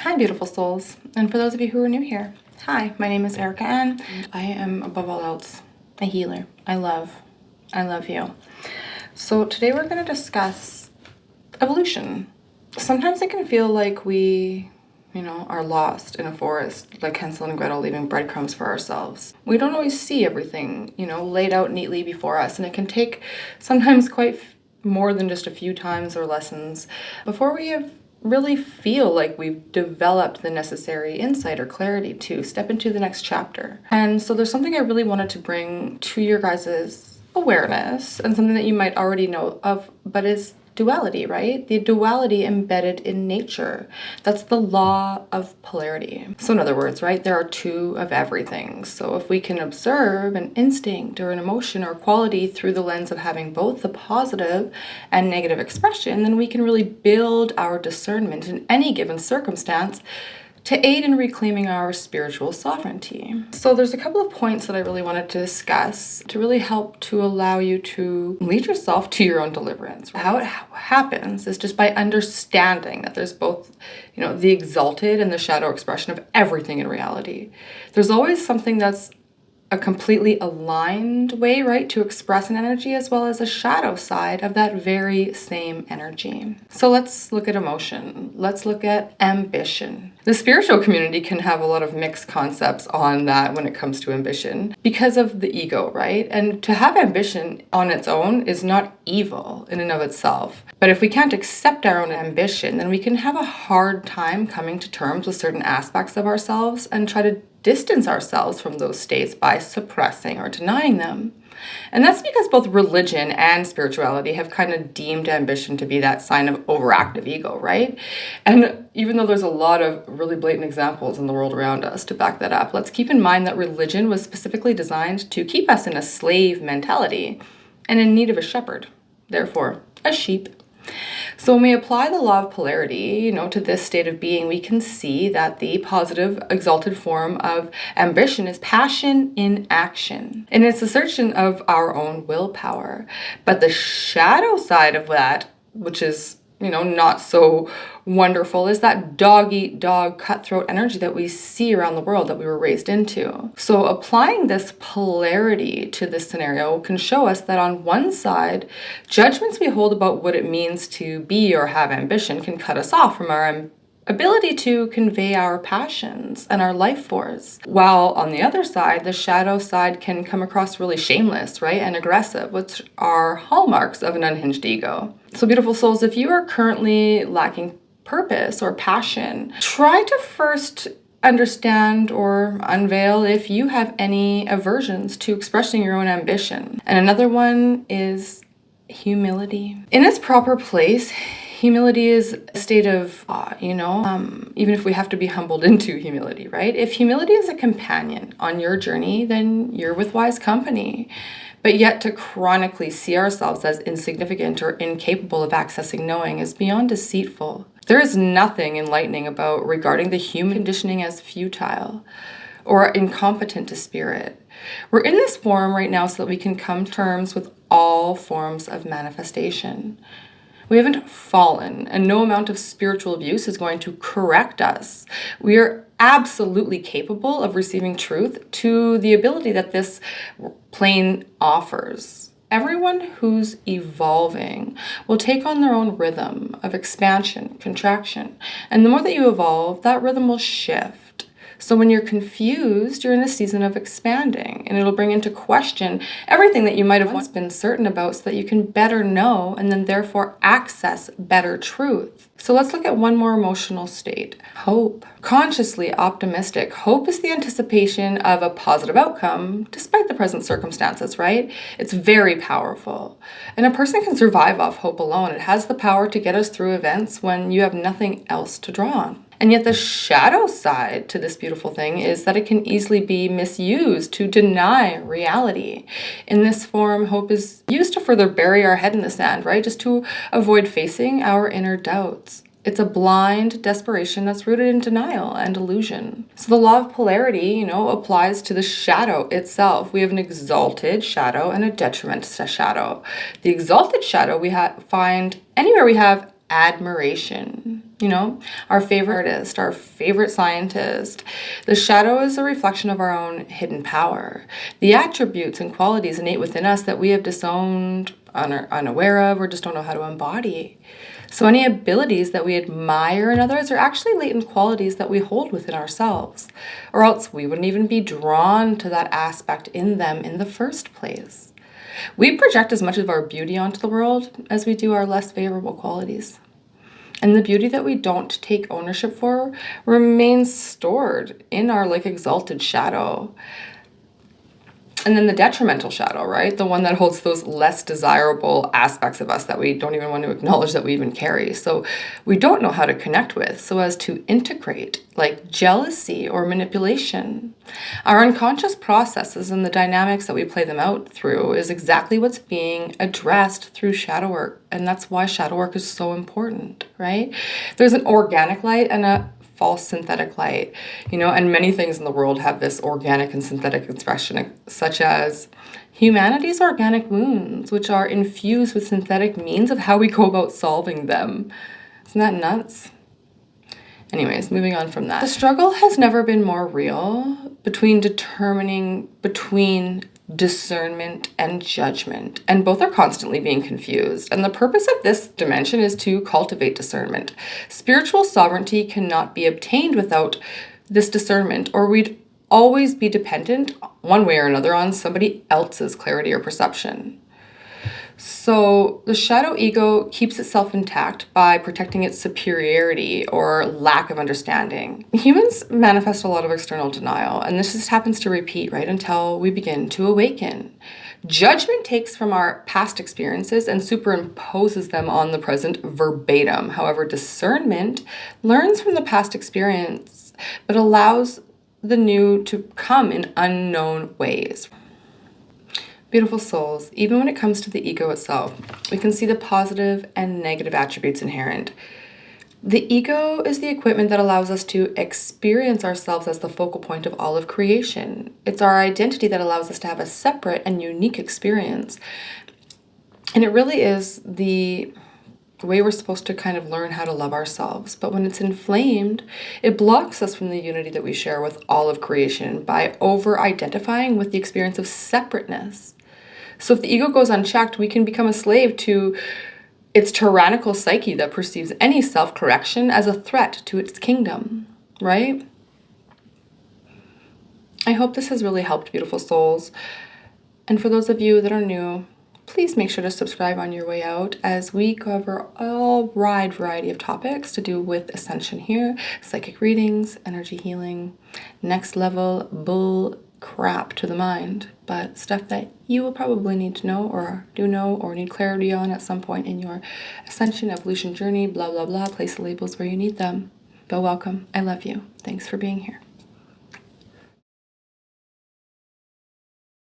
Hi, beautiful souls. And for those of you who are new here, hi, my name is Erica Ann. I am, above all else, a healer. I love you. So today we're going to discuss evolution. Sometimes it can feel like we, are lost in a forest, like Hansel and Gretel leaving breadcrumbs for ourselves. We don't always see everything, laid out neatly before us, and it can take sometimes quite more than just a few times or lessons before we have really feel like we've developed the necessary insight or clarity to step into the next chapter. And so there's something I really wanted to bring to your guys' awareness, and something that you might already know of, but is duality, right? The duality embedded in nature. That's the law of polarity. So in other words, right, there are two of everything. So if we can observe an instinct or an emotion or quality through the lens of having both the positive and negative expression, then we can really build our discernment in any given circumstance to aid in reclaiming our spiritual sovereignty. So there's a couple of points that I really wanted to discuss to really help to allow you to lead yourself to your own deliverance. How it happens is just by understanding that there's both, the exalted and the shadow expression of everything in reality. There's always something that's a completely aligned way, right, to express an energy, as well as a shadow side of that very same energy. So let's look at emotion. Let's look at ambition. The spiritual community can have a lot of mixed concepts on that when it comes to ambition because of the ego, right? And to have ambition on its own is not evil in and of itself. But if we can't accept our own ambition, then we can have a hard time coming to terms with certain aspects of ourselves and try to distance ourselves from those states by suppressing or denying them. And that's because both religion and spirituality have kind of deemed ambition to be that sign of overactive ego, right? And even though there's a lot of really blatant examples in the world around us to back that up, let's keep in mind that religion was specifically designed to keep us in a slave mentality and in need of a shepherd, therefore a sheep. So when we apply the law of polarity, to this state of being, we can see that the positive, exalted form of ambition is passion in action. And it's assertion of our own willpower. But the shadow side of that, which is not so wonderful, is that dog-eat-dog cutthroat energy that we see around the world that we were raised into. So applying this polarity to this scenario can show us that on one side, judgments we hold about what it means to be or have ambition can cut us off from our ability to convey our passions and our life force. While on the other side, the shadow side can come across really shameless, right, and aggressive, which are hallmarks of an unhinged ego. So beautiful souls, if you are currently lacking purpose or passion, try to first understand or unveil if you have any aversions to expressing your own ambition. And another one is humility. In its proper place, humility is a state of awe, even if we have to be humbled into humility, right? If humility is a companion on your journey, then you're with wise company. But yet to chronically see ourselves as insignificant or incapable of accessing knowing is beyond deceitful. There is nothing enlightening about regarding the human conditioning as futile or incompetent to spirit. We're in this form right now so that we can come to terms with all forms of manifestation. We haven't fallen, and no amount of spiritual abuse is going to correct us. We are absolutely capable of receiving truth to the ability that this plane offers. Everyone who's evolving will take on their own rhythm of expansion, contraction, and the more that you evolve, that rhythm will shift. So when you're confused, you're in a season of expanding, and it'll bring into question everything that you might have once been certain about so that you can better know and then therefore access better truth. So let's look at one more emotional state, hope. Consciously optimistic. Hope is the anticipation of a positive outcome despite the present circumstances, right? It's very powerful. And a person can survive off hope alone. It has the power to get us through events when you have nothing else to draw on. And yet the shadow side to this beautiful thing is that it can easily be misused to deny reality. In this form, hope is used to further bury our head in the sand, right? Just to avoid facing our inner doubts. It's a blind desperation that's rooted in denial and illusion. So the law of polarity, applies to the shadow itself. We have an exalted shadow and a detriment shadow. The exalted shadow we find anywhere we have admiration. You know, our favorite artist, our favorite scientist. The shadow is a reflection of our own hidden power. The attributes and qualities innate within us that we have disowned, unaware of, or just don't know how to embody. So any abilities that we admire in others are actually latent qualities that we hold within ourselves, or else we wouldn't even be drawn to that aspect in them in the first place. We project as much of our beauty onto the world as we do our less favorable qualities. And the beauty that we don't take ownership for remains stored in our exalted shadow. And then the detrimental shadow, right? The one that holds those less desirable aspects of us that we don't even want to acknowledge that we even carry. So we don't know how to connect with so as to integrate, like jealousy or manipulation. Our unconscious processes and the dynamics that we play them out through is exactly what's being addressed through shadow work. And that's why shadow work is so important, right? There's an organic light and a false synthetic light, and many things in the world have this organic and synthetic expression, such as humanity's organic wounds, which are infused with synthetic means of how we go about solving them. Isn't that nuts? Anyways, moving on from that. The struggle has never been more real between discernment and judgment, and both are constantly being confused. And the purpose of this dimension is to cultivate discernment. Spiritual sovereignty cannot be obtained without this discernment, or we'd always be dependent one way or another on somebody else's clarity or perception. So the shadow ego keeps itself intact by protecting its superiority or lack of understanding. Humans manifest a lot of external denial, and this just happens to repeat right until we begin to awaken. Judgment takes from our past experiences and superimposes them on the present verbatim. However, discernment learns from the past experience, but allows the new to come in unknown ways. Beautiful souls, even when it comes to the ego itself, we can see the positive and negative attributes inherent. The ego is the equipment that allows us to experience ourselves as the focal point of all of creation. It's our identity that allows us to have a separate and unique experience. And it really is the way we're supposed to kind of learn how to love ourselves. But when it's inflamed, it blocks us from the unity that we share with all of creation by over-identifying with the experience of separateness. So if the ego goes unchecked, we can become a slave to its tyrannical psyche that perceives any self-correction as a threat to its kingdom, right? I hope this has really helped, beautiful souls. And for those of you that are new, please make sure to subscribe on your way out as we cover a wide variety of topics to do with ascension here, psychic readings, energy healing, next level bull crap to the mind, but stuff that you will probably need to know or do know or need clarity on at some point in your ascension, evolution journey, blah, blah, blah. Place the labels where you need them. Feel welcome. I love you. Thanks for being here.